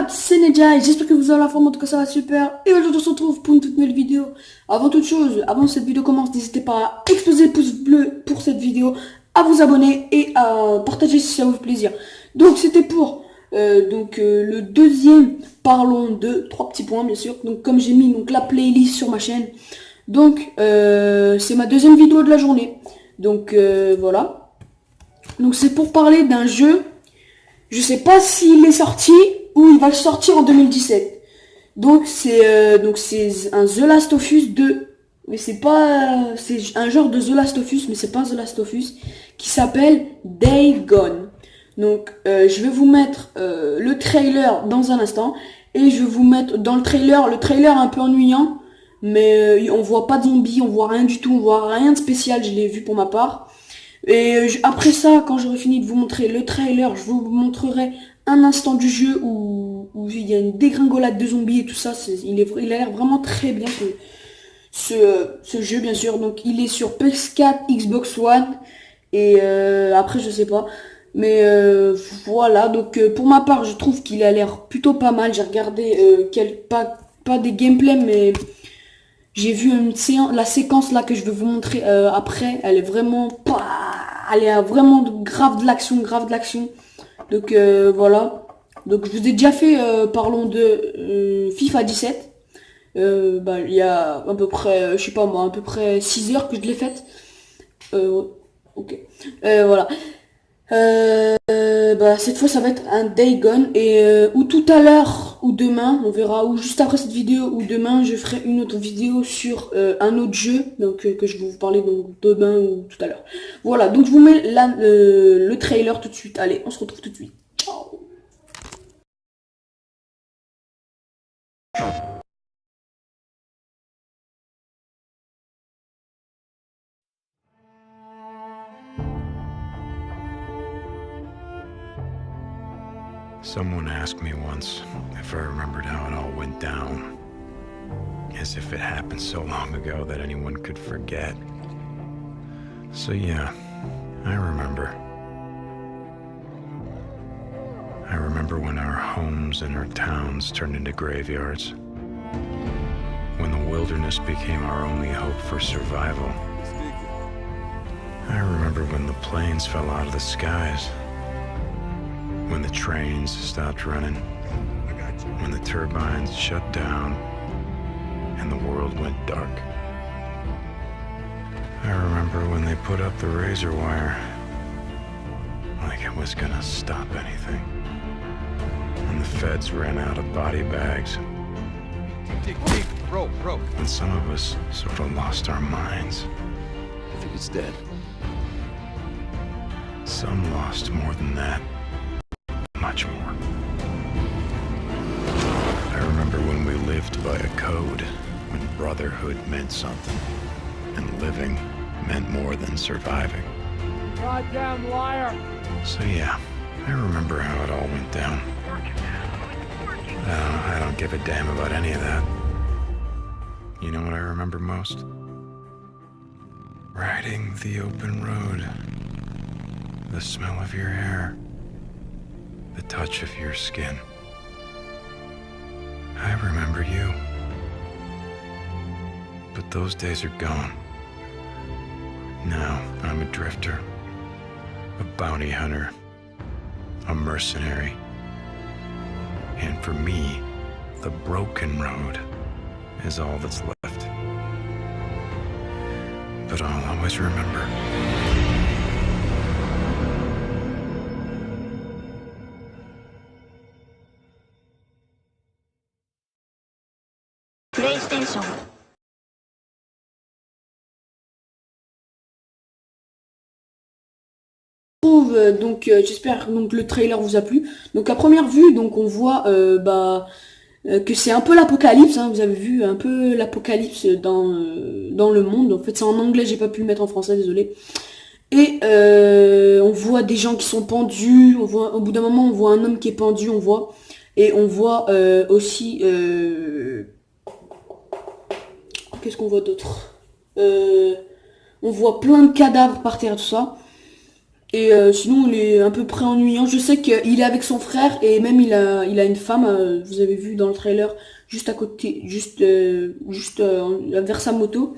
potes, c'est Nedja et j'espère que vous allez la forme, en tout cas ça va super. Et aujourd'hui on se retrouve pour une toute nouvelle vidéo. Avant toute chose, avant que cette vidéo commence, n'hésitez pas à exploser le pouce bleu pour cette vidéo, à vous abonner et à partager si ça vous fait plaisir. Donc c'était pour le deuxième, parlons de trois petits points bien sûr. Donc comme j'ai mis donc la playlist sur ma chaîne, donc c'est ma deuxième vidéo de la journée. Donc voilà. Donc c'est pour parler d'un jeu. Je sais pas s'il est sorti ou il va le sortir en 2017. Donc c'est un The Last of Us 2. Mais c'est pas c'est un genre de The Last of Us, mais c'est pas The Last of Us, qui s'appelle Day Gone. Donc je vais vous mettre le trailer dans un instant et je vais vous mettre dans le trailer un peu ennuyant, mais on voit pas de zombies, on voit rien du tout, on voit rien de spécial, je l'ai vu pour ma part. Et après ça, quand j'aurai fini de vous montrer le trailer, je vous montrerai un instant du jeu où il y a une dégringolade de zombies et tout ça. Il a l'air vraiment très bien ce jeu, bien sûr. Donc il est sur PS4, Xbox One et après je sais pas. Mais voilà, donc pour ma part, je trouve qu'il a l'air plutôt pas mal. J'ai regardé pas des gameplays, mais j'ai vu la séquence là que je vais vous montrer après. Elle est vraiment pas, elle est vraiment grave de l'action, grave de l'action. Donc voilà. Donc je vous ai déjà fait, parlons de FIFA 17. Il y a à peu près, je sais pas moi, à peu près 6 heures que je l'ai faite. Ok. Voilà. Cette fois ça va être un day gone et ou tout à l'heure ou demain on verra, ou juste après cette vidéo ou demain je ferai une autre vidéo sur un autre jeu donc que je vais vous parler donc demain ou tout à l'heure. Voilà, donc je vous mets là le trailer tout de suite. Allez, on se retrouve tout de suite. Ciao. Someone asked me once if I remembered how it all went down, as if it happened so long ago that anyone could forget. So yeah, I remember. I remember when our homes and our towns turned into graveyards, when the wilderness became our only hope for survival. I remember when the planes fell out of the skies, when the trains stopped running, when the turbines shut down, and the world went dark. I remember when they put up the razor wire, like it was gonna stop anything. When the feds ran out of body bags. Dig, rope. When some of us sort of lost our minds. I think it's dead. Some lost more than that. Much more. I remember when we lived by a code, when brotherhood meant something, and living meant more than surviving. Goddamn liar! So yeah, I remember how it all went down. I don't give a damn about any of that. You know what I remember most? Riding the open road. The smell of your hair. The touch of your skin. I remember you. But those days are gone. Now I'm a drifter, a bounty hunter, a mercenary. And for me, the broken road is all that's left. But I'll always remember. PlayStation. J'espère donc le trailer vous a plu. Donc à première vue, donc on voit que c'est un peu l'apocalypse, hein. Vous avez vu un peu l'apocalypse dans le monde. En fait c'est en anglais, j'ai pas pu le mettre en français, désolé. Et on voit des gens qui sont pendus, on voit au bout d'un moment on voit un homme qui est pendu, et on voit aussi qu'est-ce qu'on voit d'autre, on voit plein de cadavres par terre, tout ça. Et sinon, il est à peu près ennuyant. Je sais qu'il est avec son frère et même il a une femme. Vous avez vu dans le trailer, juste à côté, vers sa moto.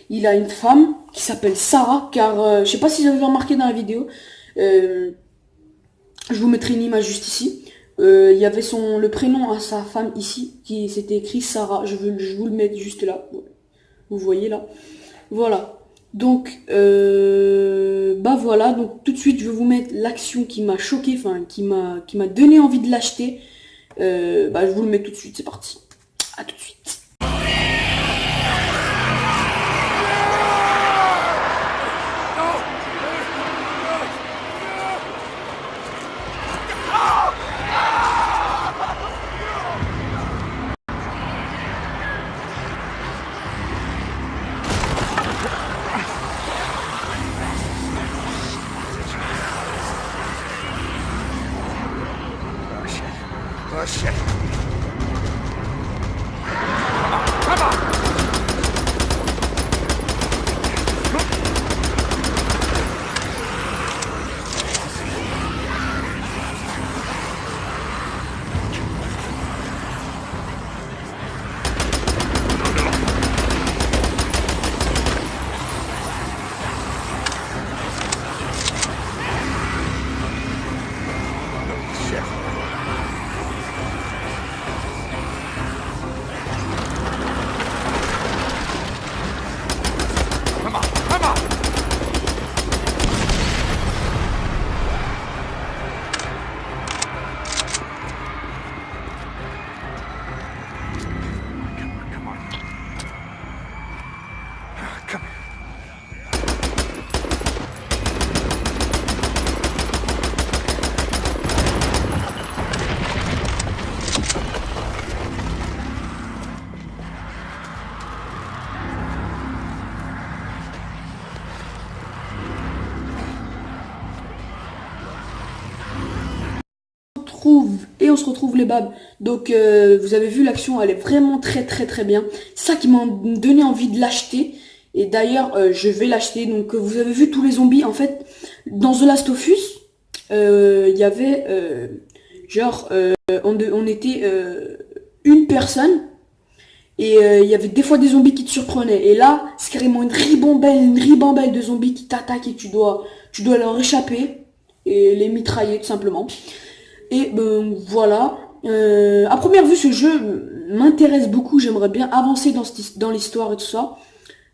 Il a une femme qui s'appelle Sarah, car je sais pas si vous avez remarqué dans la vidéo. Je vous mettrai une image juste ici. Il y avait le prénom à sa femme ici, qui s'était écrit Sarah. Je vous le mettre juste là. Vous voyez là. Voilà. Donc, bah voilà. Donc tout de suite, je vais vous mettre l'action qui m'a choqué, enfin qui m'a donné envie de l'acheter. Bah je vous le mets tout de suite. C'est parti. À tout de suite. Oh shit. Come on! Et on se retrouve les babs. Donc vous avez vu, l'action elle est vraiment très bien. Ça qui m'a donné envie de l'acheter. Et d'ailleurs je vais l'acheter. Donc vous avez vu tous les zombies. En fait dans The Last of Us il y avait on était une personne. Et il y avait des fois des zombies qui te surprenaient. Et là c'est carrément une ribambelle de zombies qui t'attaquent. Et tu dois leur échapper. Et les mitrailler tout simplement. Et ben voilà, à première vue ce jeu m'intéresse beaucoup, j'aimerais bien avancer dans l'histoire et tout ça.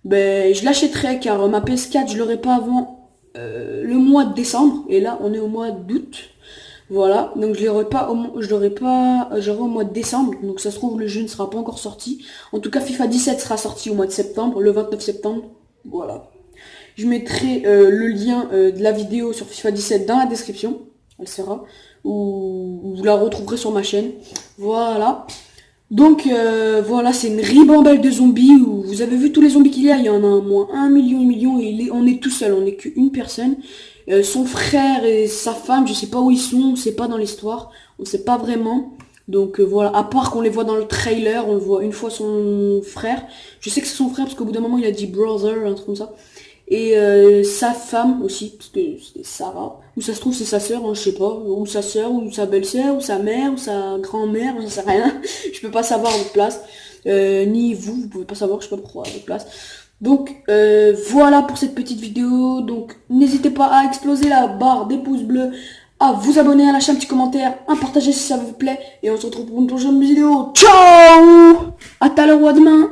Ben je l'achèterai car ma PS4 je l'aurai pas avant le mois de décembre. Et là on est au mois d'août. Voilà, donc j'aurai au mois de décembre. Donc ça se trouve le jeu ne sera pas encore sorti. En tout cas FIFA 17 sera sorti au mois de septembre, le 29 septembre. Voilà. Je mettrai le lien de la vidéo sur FIFA 17 dans la description. Elle sera. Ou vous la retrouverez sur ma chaîne. Voilà. Donc voilà, c'est une ribambelle de zombies. Où vous avez vu tous les zombies qu'il y a. Il y en a au moins 1 million et on est tout seul. On n'est qu'une personne. Son frère et sa femme, je sais pas où ils sont. On sait pas dans l'histoire. On sait pas vraiment. Donc voilà, à part qu'on les voit dans le trailer. On voit une fois son frère. Je sais que c'est son frère parce qu'au bout d'un moment il a dit brother, un truc comme ça. Et sa femme aussi, parce que c'est Sarah, ou ça se trouve c'est sa sœur, hein, je sais pas, ou sa sœur, ou sa belle-sœur, ou sa mère, ou sa grand-mère, je sais rien, je peux pas savoir à votre place, ni vous pouvez pas savoir, je sais pas pourquoi à votre place. Donc voilà pour cette petite vidéo, donc n'hésitez pas à exploser la barre des pouces bleus, à vous abonner, à lâcher un petit commentaire, à partager si ça vous plaît, et on se retrouve pour une prochaine vidéo. Ciao! À tout à l'heure ou à demain!